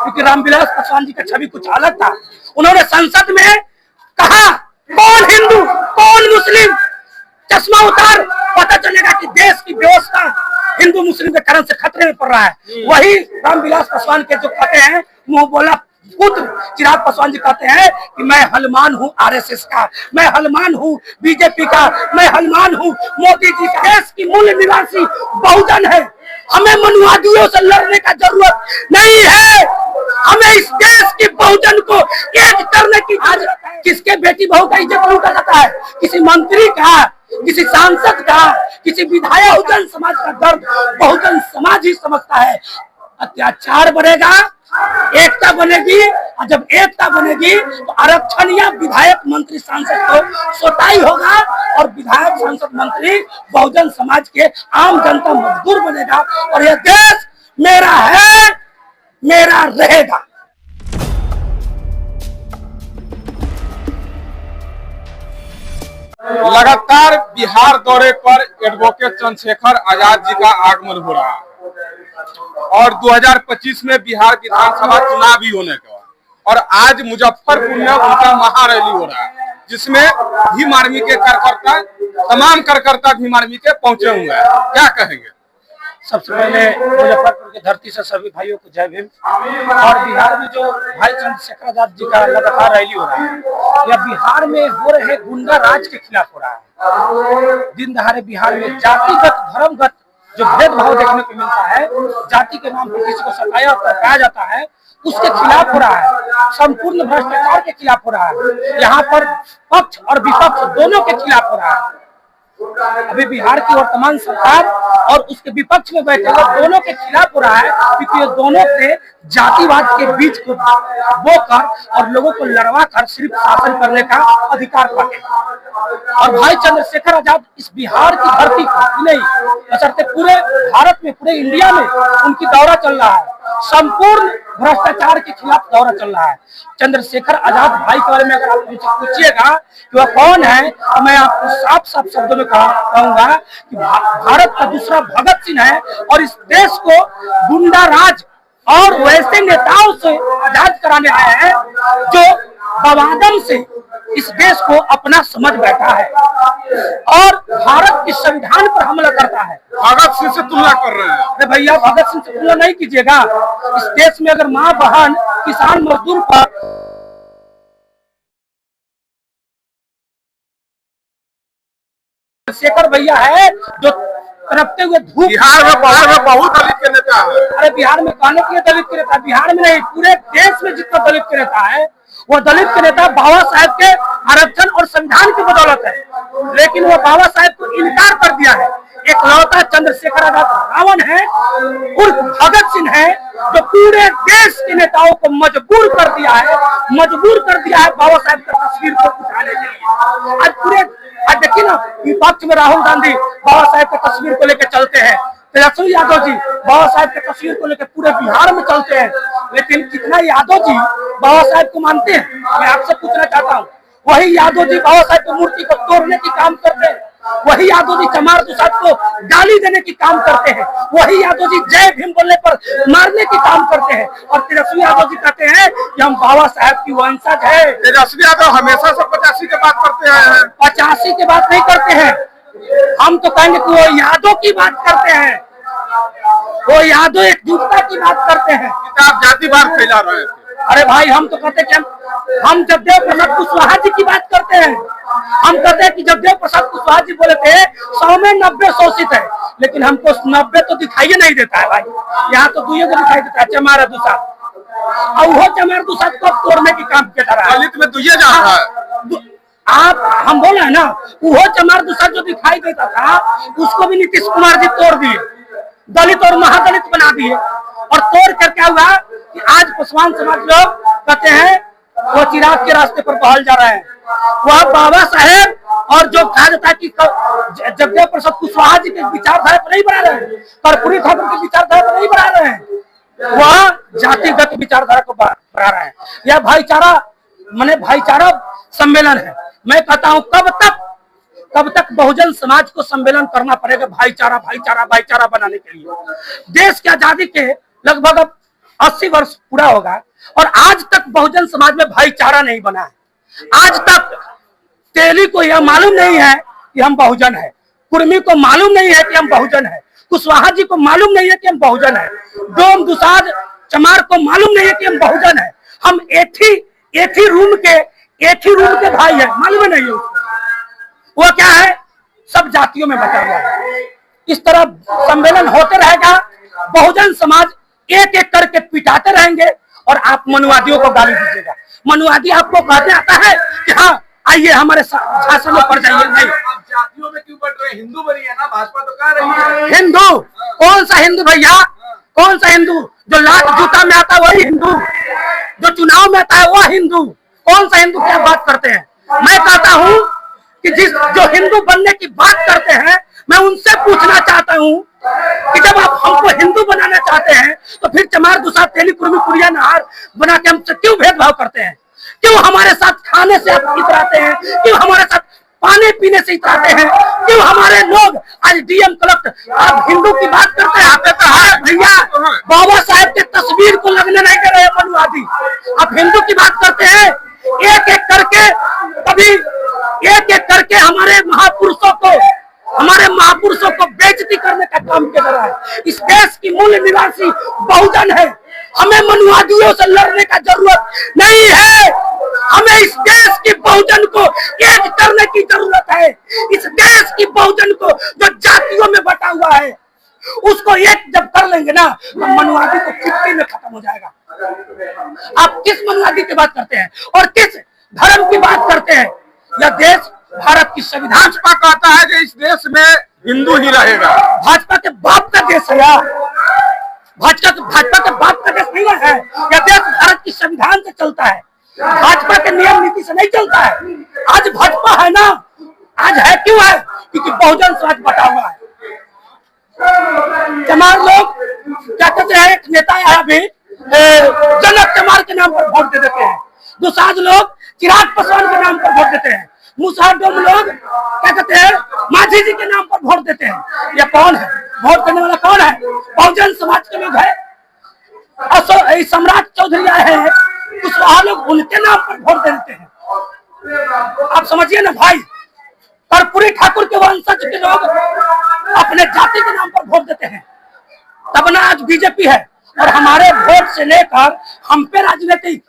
क्योंकि रामविलास पासवान जी का छवि कुछ अलग था। उन्होंने संसद में कहा, कौन हिंदू कौन मुस्लिम, चश्मा उतार, पता चलेगा कि देश की व्यवस्था हिंदू मुस्लिम के कारण से खतरे में पड़ रहा है। वही रामविलास पासवान के जो कहते हैं मुंह बोला पुत्र चिराग पासवान जी कहते हैं कि मैं हनुमान हूँ आरएसएस का, मैं हनुमान हूँ बीजेपी का, मैं हनुमान हूँ मोदी जी का। देश की मूल निवासी बहुजन है, हमें मनुवादियों से लड़ने का जरूरत नहीं है। हमें इस देश के बहुजन को एक करने की। आज किसके बेटी बहू का इज्जत लूटा जाता है? किसी मंत्री का, किसी सांसद का, किसी विधायक। बहुजन समाज का दर्द बहुजन समाज ही समझता है। अत्याचार बढ़ेगा, एकता बनेगी, और जब एकता बनेगी तो आरक्षण या विधायक मंत्री सांसद को सोताई होगा, और विधायक सांसद मंत्री बहुजन समाज के आम जनता मजदूर बनेगा, और यह देश मेरा है, मेरा रहेगा। लगातार बिहार दौरे पर एडवोकेट चंद्रशेखर आजाद जी का आगमन हो रहा है और 2025 में बिहार विधानसभा चुनाव भी होने का, और आज मुजफ्फरपुर में उनका महारैली हो रहा है जिसमें भीम आर्मी के कार्यकर्ता, तमाम कार्यकर्ता भीम आर्मी के पहुंचे हुए हैं। क्या कहेंगे? सबसे पहले मुजफ्फरपुर की धरती से सभी भाइयों को जय भीम। और बिहार में जो भाई चंद्रशेखर आजाद जी का लगातार रैली हो रहा है, यह बिहार में हो रहे गुंडा राज के खिलाफ हो रहा है। दिन दहाड़े बिहार में जातिगत धर्मगत जो भेदभाव देखने को मिलता है, जाति के नाम पर किसी को सताया पकाया जाता है, उसके खिलाफ हो रहा है। संपूर्ण भ्रष्टाचार के खिलाफ हो रहा है। यहाँ पर पक्ष और विपक्ष दोनों के खिलाफ हो रहा है। अभी बिहार की वर्तमान सरकार और उसके विपक्ष में बैठे लोग दोनों के खिलाफ हो रहा है, क्योंकि ये दोनों से जातिवाद के बीच को बोकर और लोगों को लड़वा कर सिर्फ शासन करने का अधिकार पाते। और भाई चंद्रशेखर आजाद इस बिहार की धरती पर नहीं, बशर्ते पूरे भारत में, पूरे इंडिया में उनकी दौरा चल रहा है। संपूर्ण भ्रष्टाचार के खिलाफ दौरा चल रहा है। चंद्रशेखर आजाद भाई के बारे में अगर आप मुझसे पूछिएगा कि वह कौन है, तो मैं आपको साफ साफ शब्दों में कहूंगा कि भारत का दूसरा भगत सिंह है, और इस देश को गुंडा राज और वैसे नेताओं से आजाद कराने आए हैं जो बवादम से इस देश को अपना समझ बैठा है और भारत के संविधान पर हमला करता है। भगत सिंह से तुलना कर रहे हैं? अरे भैया, भगत सिंह से तुलना नहीं कीजिएगा। इस देश में अगर माँ बहन किसान मजदूर पर शेखर भैया है जो तड़पते हुए धूप। बिहार में बहुत दलित के नेता है। अरे बिहार में कहने के लिए दलित के नेता, बिहार में नहीं पूरे देश में जितना दलित के नेता है, वो दलित के नेता बाबा साहेब के आरक्षण और संविधान की बदौलत है। लेकिन वो बाबा साहेब को इनकार कर दिया है। एक लौता चंद्रशेखर आजाद रावण है, उर्फ भगत सिंह है, जो पूरे देश के नेताओं को मजबूर कर दिया है बाबा साहेब की तस्वीर को उठाने के लिए। आज देखिए ना, विपक्ष में राहुल गांधी बाबा साहेब की तस्वीर को लेकर चलते हैं, तेजस्वी यादव जी बाबा साहेब की तस्वीर को लेकर पूरे बिहार में चलते हैं, लेकिन कितना यादव जी बाबा साहेब को मानते हैं? मैं आपसे पूछना चाहता हूँ, वही यादव जी बाबा साहेब की मूर्ति को तोड़ने की काम करते हैं, वही यादव जी चमार दुसाद को गाली देने की काम करते हैं, वही यादव जी जय भीम बोलने पर मारने की काम करते हैं, और तेजस्वी यादव जी कहते हैं कि हम बाबा साहेब की वंशज है। तेजस्वी यादव हमेशा से 85 की बात करते हैं। 85 की बात नहीं करते हैं, हम तो कहेंगे कि वो यादव की बात करते हैं, वो यादव एकजुटता की बात करते हैं। आप जातिवाद फैला रहे हैं। अरे भाई, हम तो कहते हैं कि हम जगदेव प्रसाद कुशवाहा जी की बात करते हैं। हम कहते हैं कि जगदेव प्रसाद कुशवाहा जी बोले थे 100 में 90 शोषित है, लेकिन हमको 90 तो दिखाई नहीं देता है भाई। यहाँ तो 2 को दिखाई देता है, चमार दुसाद, और वो चमार दुसाद को तोड़ने की काम किया जा रहा है। दलित में 2 जा रहा है। आप हम बोले है ना, वो चमार दुसाद जो दिखाई देता था उसको भी नीतीश कुमार जी तोड़ दिए, दलित और महादलित बना दिए। और तोड़ कर क्या हुआ कि आज पासवान समाज लोग कहते हैं वो चिराग के रास्ते पर बहल जा रहे हैं। वह बाबा साहेब और जो कहा जाता है कि जगदेव प्रसाद कुशवाहा जी के विचारधारा पर नहीं बना रहे हैं, कर्पूरी ठाकुर के विचारधारा पर नहीं बना रहे हैं, वह जातिगत विचारधारा को बढ़ा रहे हैं। यह भाईचारा सम्मेलन है। मैं कहता हूं कब तक बहुजन समाज को सम्मेलन करना पड़ेगा भाईचारा बनाने के लिए। देश की आजादी के लगभग 80 वर्ष पूरा होगा और आज तक बहुजन समाज में भाईचारा नहीं बना है। आज तक तेली को यह मालूम नहीं है कि हम बहुजन है, कुर्मी को मालूम नहीं है कि हम बहुजन है, कुशवाहा जी को मालूम नहीं है कि हम बहुजन है, डोम दुसाद चमार को मालूम नहीं है कि हम बहुजन है। हम एक ही रूम के भाई है, मालूम नहीं है उसको। वो क्या है, सब जातियों में बटा हुआ है। इस तरह सम्मेलन होते रहेगा, बहुजन समाज एक एक करके पिटाते रहेंगे और आप मनुवादियों को गाली दीजिएगा। मनुवादी आपको कहते आता है कि हाँ आइए हमारे शासन में पड़ जाइए। नहीं, जातियों में क्यों बट रहे? हिंदू बनी है ना, भाजपा तो कह रही है। हिंदू कौन सा हिंदू भैया, कौन सा हिंदू? जो लाख जूता में आता है वही हिंदू, जो चुनाव में आता है वो हिंदू। कौन सा हिंदू? क्या बात करते हैं? मैं कहता हूँ कि जो हिंदू बनने की बात करते हैं, मैं उनसे पूछना चाहता हूँ कि जब आप हमको हिंदू बनाना चाहते हैं तो फिर चमार दुसाद तेली कुर्मी कुरिया नहार बना के हमसे क्यों भेदभाव करते हैं? क्यों हमारे साथ खाने से आप इतराते हैं? क्यों हमारे साथ पानी पीने से इतराते हैं? क्यों हमारे लोग आज डीएम कलेक्टर, आप हिंदू की बात करते हैं? आप तो है भैया, बाबा साहेब के तस्वीर को लगने नहीं दे रहे मनुवादी। आप हिंदू की बात करते हैं, एक एक करके कभी एक एक करके हमारे महापुरुषों को बेइज्जती करने का काम किया जा रहा है। इस देश की मूल निवासी बहुजन है, हमें मनुवादियों से लड़ने का जरूरत नहीं है। हमें इस देश की बहुजन को एक करने की जरूरत है। इस देश की बहुजन को जो जातियों में बटा हुआ है उसको एक जब कर लेंगे ना तो मनुवादी को चुटकी में खत्म हो जाएगा। आप किस मनुवादी की बात करते हैं और किस धर्म की बात करते हैं? यह देश भारत की संविधान भाजपा कहता है कि इस देश में हिंदू ही रहेगा। भाजपा के बाप का देश है यार, भाजपा के बाप का देश नहीं है। यह देश भारत की संविधान से चलता है, भाजपा के नियम नीति से नहीं चलता है। आज भाजपा है ना, आज है क्यों है? क्योंकि बहुजन समाज बटा हुआ है। चमार लोग क्या कहते हैं, एक नेता आया भी जनक चमार के नाम पर वोट दे देते हैं, दुसाध लोग चिराग पासवान के नाम पर वोट देते हैं, मुसाडोम लोग क्या कहते हैं माझी जी के नाम पर वोट देते हैं। ये कौन है? वोट देने वाला कौन है? बहुजन समाज के लोग है। सम्राट चौधरी आए हैं, कुशवाहा लोग उनके नाम पर वोट देते हैं। आप समझिए ना भाई, कर्पूरी ठाकुर के वंशज के लोग अपने जाति के नाम पर वोट देते हैं, तब ना आज बीजेपी है। और हमारे वोट से लेकर हम पे राजनीति,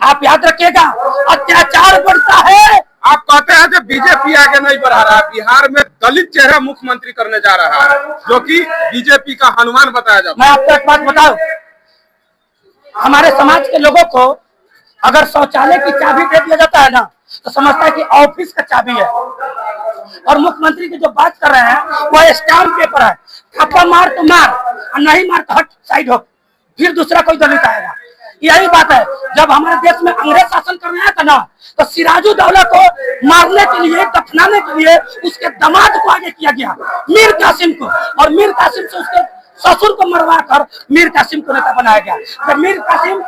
आप याद रखिएगा, अत्याचार बढ़ता है। आप कहते हैं कि बीजेपी आगे नहीं बढ़ा रहा, बिहार में दलित चेहरा मुख्यमंत्री करने जा रहा है, जो कि बीजेपी का हनुमान बताया जाता है। मैं आपको एक बात बताऊं, हमारे समाज के लोगों को अगर शौचालय की चाबी दे दिया जाता है ना तो समझता है कि ऑफिस का चाबी है। और मुख्यमंत्री की जो बात कर रहे हैं वो स्टाम्प पेपर है, थप्पड़ मार तो मार और नहीं मार तो हट साइड हो, फिर दूसरा कोई दलित आएगा। यही बात है। जब हमारे देश में अंग्रेज शासन करने आया था ना तो सिराजुद्दौला को मारने के लिए, दफनाने के लिए उसके दामाद को आगे किया गया, मीर कासिम को, और मीर कासिम से उसके ससुर को मरवा कर मीर कासिम को नेता बनाया गया। जब मीर कासिम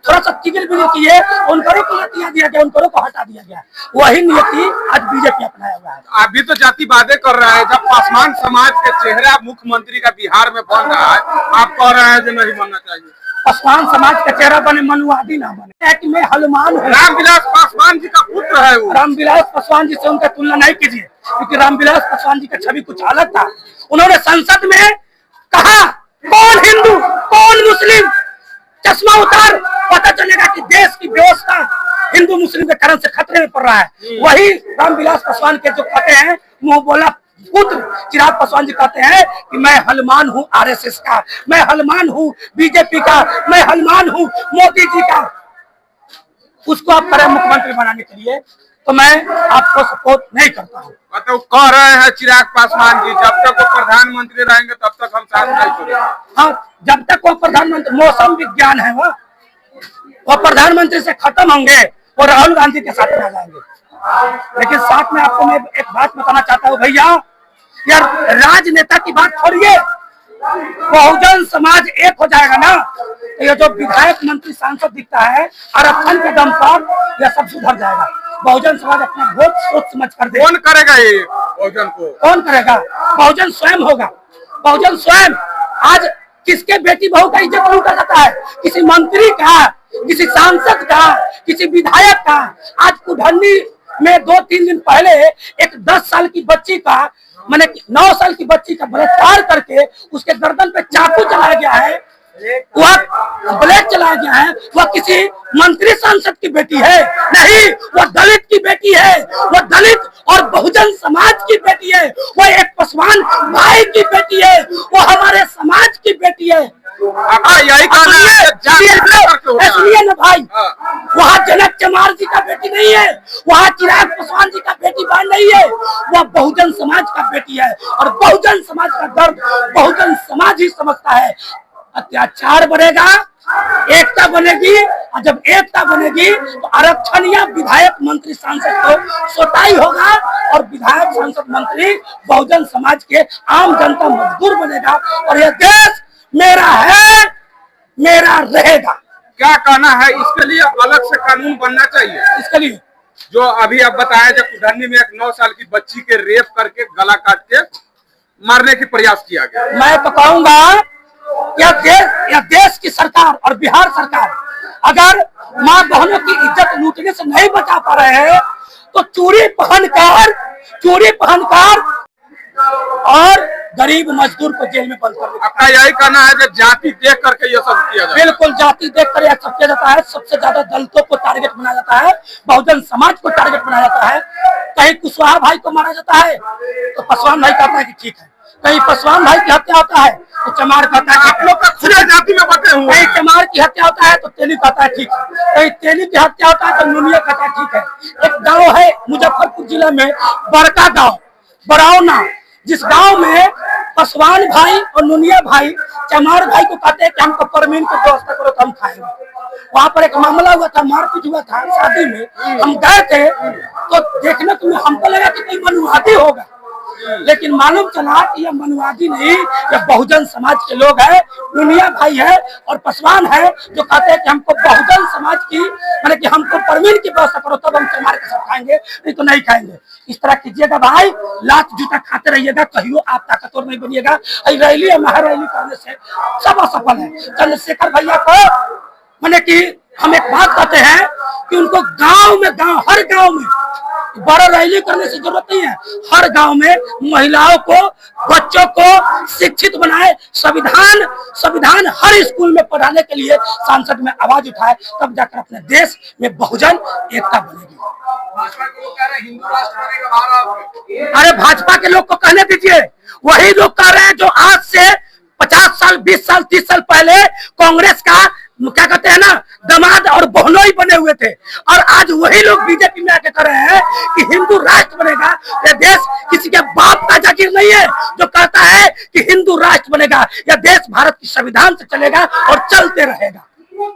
थोड़ा सा चिगिल बिगिल किए, उनको को हटा दिया गया, उनको को हटा दिया गया। वही नीति आज बीजेपी अपनाया हुआ है। अभी तो जातिवाद कर रहा है, जब पासवान समाज के चेहरा मुख्यमंत्री का बिहार में बन रहा है, आप कह रहे हैं कि नहीं बनना चाहिए। पासवान समाज का चेहरा बने, मनुवादी ना बने। कि मैं हनुमान हूँ, रामविलास पासवान जी का पुत्र है वो। रामविलास पासवान जी से उनका तुलना नहीं कीजिए, क्योंकि रामविलास पासवान जी का छवि कुछ अलग था। उन्होंने संसद में कहा कौन हिंदू कौन मुस्लिम, चश्मा उतार, पता चलेगा कि देश की व्यवस्था हिंदू मुस्लिम के कारण से खतरे में पड़ रहा है। वही रामविलास पासवान के जो कहते हैं मुंह बोला पुत्र चिराग पासवान जी कहते हैं कि मैं हनुमान हूँ आरएसएस का, मैं हनुमान हूँ बीजेपी का, मैं हनुमान हूँ मोदी जी का। उसको आप करें मुख्यमंत्री बनाने के लिए तो मैं आपको सपोर्ट नहीं करता हूँ। मतलब कह रहे हैं चिराग पासवान जी जब तक वो प्रधानमंत्री रहेंगे तब तक हम साथ नहीं छोड़ेंगे। हाँ, जब तक वो प्रधानमंत्री, मौसम विज्ञान है वो प्रधानमंत्री से खत्म होंगे और राहुल गांधी के साथ में आ जाएंगे। लेकिन साथ में आपको मैं एक बात बताना चाहता हूँ भैया, यार राजनेता की बात छोड़िए, बहुजन समाज एक हो जाएगा ना तो ये जो विधायक मंत्री सांसद दिखता है आरक्षण के दम पर यह सब सुधर जाएगा। बहुजन समाज अपना वोट सोच समझ कर दे। कौन करेगा ये बहुजन को? कौन करेगा? बहुजन स्वयं होगा। बहुजन स्वयं आज किसके बेटी बहू का इज्जत लूटा जाता है? किसी मंत्री का, किसी सांसद का, किसी विधायक का। आज कुढ़नी में 2-3 दिन पहले एक 10 साल की बच्ची का, मैंने 9 साल की बच्ची का बलात्कार करके उसके गर्दन पे चाकू चलाया गया है, वह ब्लेड चलाया गया है। वह किसी मंत्री सांसद की बेटी है? नहीं, वह दलित की बेटी है। वह दलित और बहुजन समाज की बेटी है। वह एक पासवान भाई की बेटी है। वह हमारे समाज की बेटी है। यही कहना है। सुनिए ना भाई, वहाँ जनक चमार जी का बेटी नहीं है, वहाँ चिराग पासवान जी का बेटी बहन नहीं है, वह बहुजन समाज का बेटी है। और बहुजन समाज का दर्द बहुजन समाज ही समझता है। अत्याचार बढ़ेगा, एकता बनेगी, और जब एकता बनेगी तो आरक्षण या विधायक मंत्री सांसद को सोताई होगा, और विधायक सांसद मंत्री बहुजन समाज के आम जनता मजदूर बनेगा। और यह देश मेरा है, मेरा रहेगा। क्या कहना है इसके लिए? अलग से कानून बनना चाहिए इसके लिए जो अभी आप बताया, जब कुढ़नी में एक 9 साल की बच्ची के रेप करके गला काट के मारने की प्रयास किया गया। मैं तो कहूंगा यह देश की सरकार और बिहार सरकार अगर माँ बहनों की इज्जत लूटने से नहीं बचा पा रहे हैं तो चूड़ी पहनकर और गरीब मजदूर को जेल में बंद कर देगा। आपका यही कहना है कि जाति देख करके ये सब किया जाता है? बिल्कुल, जाति देख कर यह सब किया जाता है। सबसे ज्यादा दलितों को टारगेट बनाया जाता है, बहुजन समाज को टारगेट बनाया जाता है। कहीं कुशवाहा भाई को मारा जाता है तो पासवान भाई कहता है कि ठीक है, कहीं पासवान भाई की हत्या होता है तो चमार कहता है। आप लोग का खुले जाति में बटे हुए हैं। कहीं चमार की हत्या होता है तो तेली कहता है ठीक है, कहीं तेली की हत्या होता है तो नुनिया कहता है ठीक है। एक गाँव है मुजफ्फरपुर जिले में, बड़का गाँव बरौना, जिस गांव में पासवान भाई और नुनिया भाई चमार भाई को कहते हैं कि हमको परमीन की व्यवस्था करो तो हम खाएंगे। वहां पर एक मामला हुआ था, मारपीट हुआ था शादी में। हम गए थे तो देखने को हमको लगा कि कोई मनुवादी होगा, लेकिन मालूम चला कि यह मनुवादी नहीं, यह बहुजन समाज के लोग हैं। नुनिया भाई है और पासवान है जो कहते हैं कि हमको बहुजन समाज की, माने कि हमको परमीन की व्यवस्था करो तब हम चमार के साथ खाएंगे, नहीं तो नहीं खाएंगे। इस तरह कीजिएगा भाई, लात जूता खाते रहिएगा, कहियो आप ताकतवर नहीं बनिएगा। रैली या महारैली करने से सब असफल है। चंद्रशेखर भैया को माने कि हम एक बात कहते हैं कि उनको हर गांव में बड़ा रैली करने से जरूरत नहीं है। हर गांव में महिलाओं को, बच्चों को शिक्षित बनाए, संविधान हर स्कूल में पढ़ाने के लिए सांसद में आवाज उठाए, तब जाकर अपने देश में बहुजन एकता बनेगी। भाजपा के लोग कह रहे हैं हिंदू राष्ट्र बनेगा भारत। अरे भाजपा के लोग को कहने दीजिए, वही लोग कह रहे हैं जो आज से 50 साल, 20 साल, 30 साल पहले कांग्रेस का क्या कहते हैं ना, दामाद और बहनोई बने हुए थे। और आज वही लोग बीजेपी में आके कह रहे हैं कि हिंदू राष्ट्र बनेगा। यह देश किसी के बाप का जागीर नहीं है जो कहता है कि हिंदू राष्ट्र बनेगा। यह देश भारत की संविधान से चलेगा और चलते रहेगा।